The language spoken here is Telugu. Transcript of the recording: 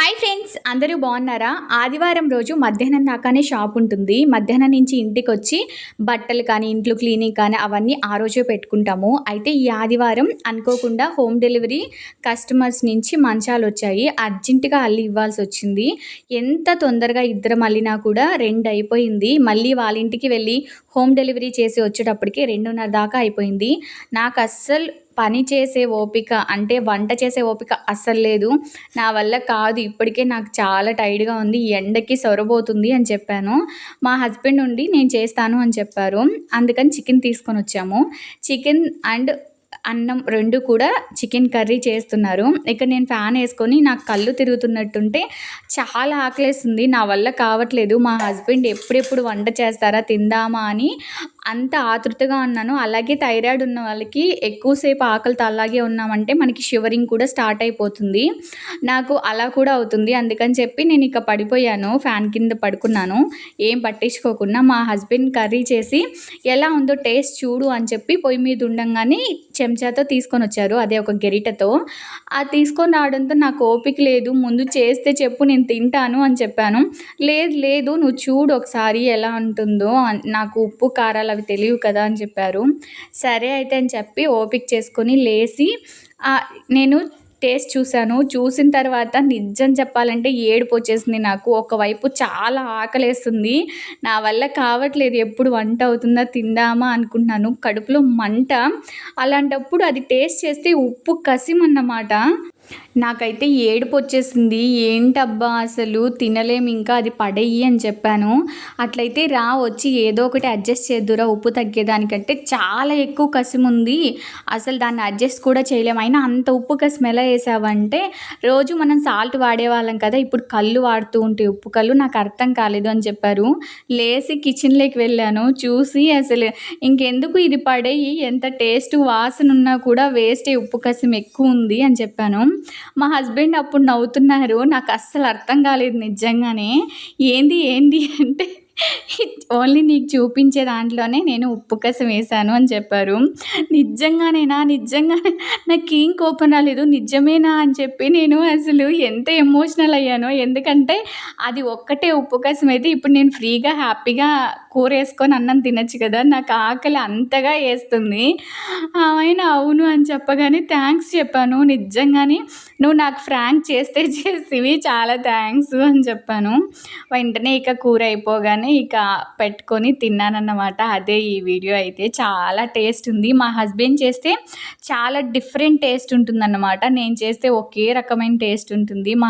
హాయ్ ఫ్రెండ్స్, అందరూ బాగున్నారా? ఆదివారం రోజు మధ్యాహ్నం దాకానే షాప్ ఉంటుంది. మధ్యాహ్నం నుంచి ఇంటికొచ్చి బట్టలు కానీ, ఇంట్లో క్లీనింగ్ కానీ అవన్నీ ఆ రోజే పెట్టుకుంటాము. అయితే ఈ ఆదివారం అనుకోకుండా హోమ్ డెలివరీ కస్టమర్స్ నుంచి మంచాలొచ్చాయి. అర్జెంటుగా అల్లి ఇవ్వాల్సొచ్చింది. ఎంత తొందరగా ఇద్దరం అల్లినా కూడా 2 అయిపోయింది. మళ్ళీ వాళ్ళ ఇంటికి వెళ్ళి హోమ్ డెలివరీ చేసి వచ్చేటప్పటికి 2:30 దాకా అయిపోయింది. నాకస్సలు పని చేసే ఓపిక అంటే వంట చేసే ఓపిక అస్సలు లేదు. నా వల్ల కాదు, ఇప్పటికే నాకు చాలా టైర్డ్‌గా ఉంది, ఈ ఎండకి సొరబోతుంది అని చెప్పాను. మా హస్బెండ్ ఉండి నేను చేస్తాను అని చెప్పారు. అందుకని చికెన్ తీసుకొనొచ్చాము. చికెన్ అండ్ అన్నం 2 కూడా చికెన్ కర్రీ చేస్తున్నారు. ఇక నేను ఫ్యాన్ ఏసుకొని నాకు కళ్ళు తిరుగుతున్నట్టుంటే చాలా ఆకలేస్తుంది. నా వల్ల కావట్లేదు. మా హస్బెండ్ ఎప్పుడెప్పుడు వంట చేస్తారా తిందామా అని అంత ఆతృతగా ఉన్నాను. అలాగే థైరాయిడ్ ఉన్న వాళ్ళకి ఎక్కువసేపు ఆకలితో అలాగే ఉన్నామంటే మనకి షివరింగ్ కూడా స్టార్ట్ అయిపోతుంది. నాకు అలా కూడా అవుతుంది. అందుకని చెప్పి నేను ఇక పడిపోయాను. ఫ్యాన్ కింద పడుకున్నాను. ఏం పట్టించుకోకుండా మా హస్బెండ్ కర్రీ చేసి ఎలా ఉందో టేస్ట్ చూడు అని చెప్పి పొయ్యి మీద ఉండంగానే చెంచాతో తీసుకొనొచ్చారు. అదే ఒక గెరిటతో. అది తీసుకొని రావడంతో నాకు ఓపిక లేదు. ముందు చేస్తే చెప్పు, నేను తింటాను అని చెప్పాను. లేదు లేదు, నువ్వు చూడు ఒకసారి ఎలా ఉంటుందో, నాకు ఉప్పు కారాలు అవి తెలియవు కదా అని చెప్పారు. సరే అయితే అని చెప్పి ఓపిక చేసుకొని లేసి నేను టేస్ట్ చూశాను. చూసిన తర్వాత నిజం చెప్పాలంటే ఏడుపొచ్చేసింది నాకు. ఒకవైపు చాలా ఆకలేస్తుంది. నా వల్ల కావట్లేదు. ఎప్పుడు వంట అవుతుందా తిందామా అనుకుంటున్నాను. కడుపులో మంట. అలాంటప్పుడు అది టేస్ట్ చేస్తే ఉప్పు కసిమన్నమాట. నాకైతే ఏడుపొచ్చేసింది. ఏంటబ్బా అసలు తినలేము ఇంకా, అది పడెయ్యి అని చెప్పాను. అట్లయితే రా వచ్చి ఏదో ఒకటి అడ్జస్ట్ చేద్దురా ఉప్పు తగ్గేదానికంటే, చాలా ఎక్కువ కసిముంది, అసలు దాన్ని అడ్జస్ట్ కూడా చేయలేము. అయినా అంత ఉప్పు కసిం ఎలా వేసావంటే, రోజు మనం సాల్ట్ వాడేవాళ్ళం కదా, ఇప్పుడు కళ్ళు వాడుతూ ఉంటే ఉప్పు కళ్ళు, నాకు అర్థం కాలేదు అని చెప్పారు. లేసి కిచెన్లోకి వెళ్ళాను. చూసి అసలు ఇంకెందుకు ఇది పడేయి, ఎంత టేస్ట్ వాసన ఉన్నా కూడా వేస్టే, ఉప్పు కసిం ఎక్కువ ఉంది అని చెప్పాను. మా హస్బెండ్ అప్పుడు నవ్వుతున్నారు. నాకు అస్సలు అర్థం కాలేదు నిజంగానే. ఏంది అంటే ఓన్లీ నీకు చూపించే దాంట్లోనే నేను ఉప్పు కసం వేశాను అని చెప్పారు. నిజంగానేనా? నిజంగానే నాకేం కోపం రాలేదు. నిజమేనా అని చెప్పి నేను అసలు ఎంత ఎమోషనల్ అయ్యానో. ఎందుకంటే అది ఒక్కటే ఉప్పు కసం అయితే ఇప్పుడు నేను ఫ్రీగా హ్యాపీగా కూర వేసుకొని అన్నం తినచ్చు కదా. నాకు ఆకలి అంతగా వేస్తుంది. ఆయన అవును అని చెప్పగానే థ్యాంక్స్ చెప్పాను. నిజంగానే నువ్వు నాకు ఫ్రాంక్ చేసేవి, చాలా థ్యాంక్స్ అని చెప్పాను. వెంటనే ఇక కూర అయిపోగానే ఇక పెట్టుకొని తిన్నానన్నమాట. అదే ఈ వీడియో అయితే చాలా టేస్ట్ ఉంది. మా హస్బెండ్ చేస్తే చాలా డిఫరెంట్ టేస్ట్ ఉంటుందన్నమాట. నేను చేస్తే ఒకే రకమైన టేస్ట్ ఉంటుంది.